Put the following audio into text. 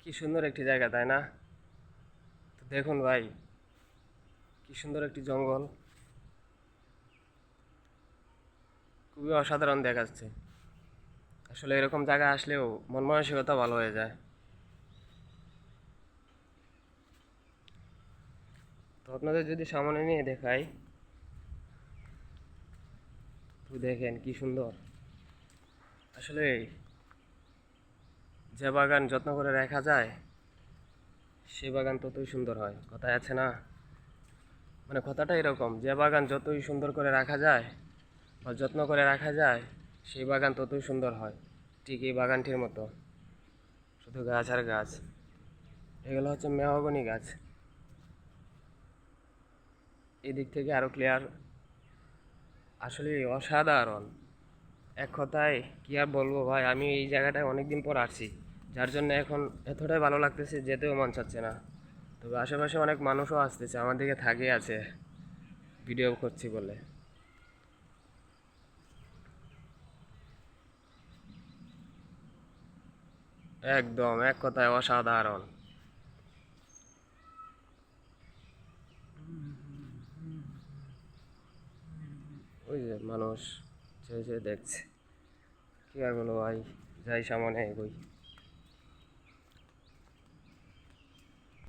কি সুন্দর একটি জায়গা, তাই না? তো দেখুন ভাই, কি সুন্দর একটি জঙ্গল, খুবই অসাধারণ দেখাচ্ছে। আসলে এরকম জায়গা আসলেও মন মানসিকতা ভালো হয়ে যায়। তো আপনাদের যদি সামনে নিয়ে দেখাই, তো দেখেন কি সুন্দর। আসলে যে বাগান যত্ন করে রাখা যায়, সে বাগান ততই সুন্দর হয়, কথায় আছে না? মানে কথাটা এরকম, যে বাগান যতই সুন্দর করে রাখা যায় বা যত্ন করে রাখা যায়, সেই বাগান ততই সুন্দর হয়। ঠিক এই বাগানটির মতো, শুধু গাছ আর গাছ। এগুলো হচ্ছে মেহগনি গাছ। এই দিক থেকে আরো ক্লিয়ার। আসলে অসাধারণ। এক কথায় কি আর বলবো ভাই, আমি এই জায়গাটায় অনেকদিন পর আসছি, যার জন্য এখন এতটাই ভালো লাগতেছে, যেতেও মন চাচ্ছে না। তবে আশেপাশে অনেক মানুষও আসতেছে, আমার দিকে তাকিয়ে আছে ভিডিও করছি বলে। একদম এক কথায় অসাধারণ। ওই যে মানুষ যে যে দেখছে, কি আর বলবো ভাই, যাই সামনে এগোই।